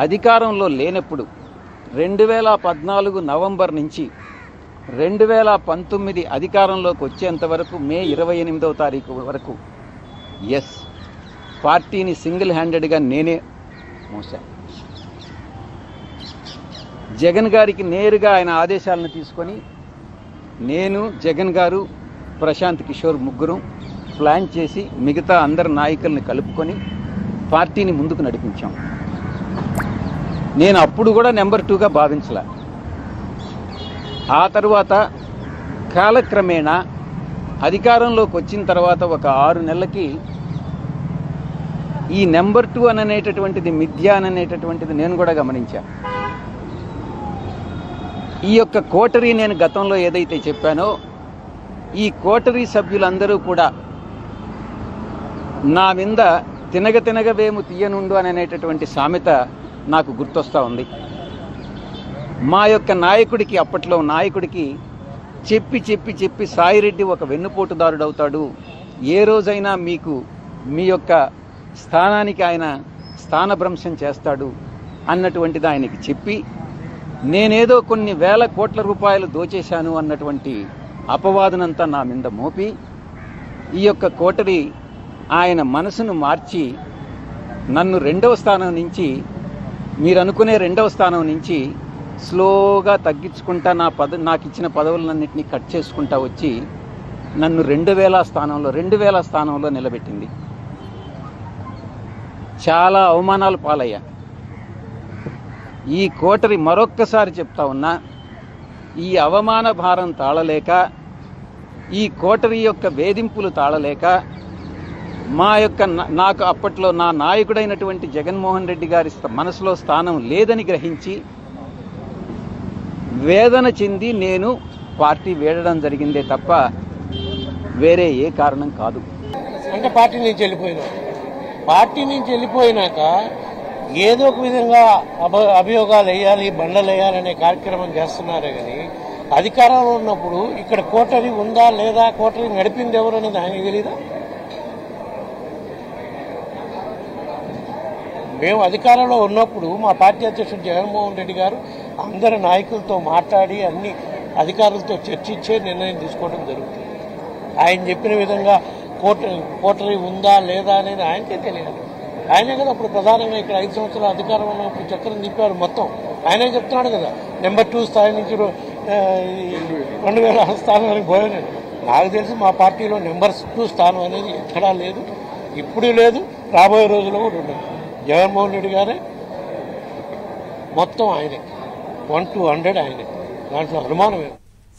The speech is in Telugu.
అధికారంలో లేనప్పుడు 2014 నవంబర్ నుంచి 2019 అధికారంలోకి వచ్చేంత వరకు మే 28వ తారీఖు వరకు పార్టీని సింగిల్ హ్యాండెడ్గా నేనే మోసా. జగన్ గారికి నేరుగా ఆయన ఆదేశాలను తీసుకొని నేను, జగన్ గారు, ప్రశాంత్ కిషోర్ ముగ్గురు ప్లాన్ చేసి మిగతా అందరు నాయకుల్ని కలుపుకొని పార్టీని ముందుకు నడిపించాం. నేను అప్పుడు కూడా నెంబర్ 2గా భావించలే. ఆ తర్వాత కాలక్రమేణా అధికారంలోకి వచ్చిన తర్వాత ఒక 6 నెలలకి ఈ నెంబర్ 2 అనేటటువంటిది మిథ్య అనేటటువంటిది నేను కూడా గమనించా. ఈ యొక్క కోటరీ నేను గతంలో ఏదైతే చెప్పానో ఈ కోటరీ సభ్యులందరూ కూడా నా మీద తినగవేము తీయనుండు అనేటటువంటి సామెత నాకు గుర్తొస్తూ ఉంది. మా యొక్క నాయకుడికి, అప్పట్లో నాయకుడికి చెప్పి సాయిరెడ్డి ఒక వెన్నుపోటుదారుడు అవుతాడు, ఏ రోజైనా మీకు మీ యొక్క స్థానానికి ఆయన స్థానభ్రంశం చేస్తాడు అన్నటువంటిది ఆయనకి చెప్పి నేనేదో కొన్ని వేల కోట్ల రూపాయలు దోచేశాను అన్నటువంటి అపవాదనంతా నా మీద మోపి ఈ యొక్క కోటరీ ఆయన మనసును మార్చి నన్ను 2వ స్థానం నుంచి, మీరు అనుకునే 2వ స్థానం నుంచి స్లోగా తగ్గించుకుంటా నాకు ఇచ్చిన పదవులన్నింటినీ కట్ చేసుకుంటా వచ్చి నన్ను 2000 స్థానంలో నిలబెట్టింది. చాలా అవమానాలు పాలయ్యా. ఈ కోటరీ మరొక్కసారి చెప్తా ఉన్నా, ఈ అవమాన భారం తాళలేక, ఈ కోటరీ యొక్క వేధింపులు తాళలేక నాకు అప్పట్లో నా నాయకుడైనటువంటి జగన్మోహన్ రెడ్డి గారి మనసులో స్థానం లేదని గ్రహించి వేదన చెంది నేను పార్టీ వీడడం జరిగిందే తప్ప వేరే ఏ కారణం కాదు. అంటే పార్టీ నుంచి వెళ్ళిపోయినాక ఏదో ఒక విధంగా అభియోగాలు వేయాలి, బండలు వేయాలనే కార్యక్రమం చేస్తున్నారే కానీ అధికారంలో ఉన్నప్పుడు ఇక్కడ కోటరీ ఉందా లేదా, కోటరీ నడిపింది ఎవరు అనేది ఆయనకి తెలీదా? మేము అధికారంలో ఉన్నప్పుడు మా పార్టీ అధ్యక్షుడు జగన్మోహన్ రెడ్డి గారు అందరి నాయకులతో మాట్లాడి అన్ని అధికారులతో చర్చించే నిర్ణయం తీసుకోవడం జరుగుతుంది. ఆయన చెప్పిన విధంగా కోటరీ ఉందా లేదా అనేది ఆయనకే తెలియాలి. ఆయనే కదా అప్పుడు ప్రధానంగా ఇక్కడ 5 సంవత్సరాల అధికారంలో ఉన్నప్పుడు చక్రం తిప్పారు మొత్తం. ఆయనే చెప్తున్నాడు కదా నెంబర్ 2 స్థాయి నుంచి 2000 స్థానానికి పోయాను. నాకు తెలిసి మా పార్టీలో నెంబర్ 2 స్థానం అనేది ఎక్కడా లేదు, ఇప్పుడు లేదు, రాబోయే రోజుల్లో కూడా ఉండదు. జగన్మోహన్ రెడ్డి గారే మొత్తం ఆయనే, 1 to 100 ఆయనే, దాంట్లో అనుమానమే.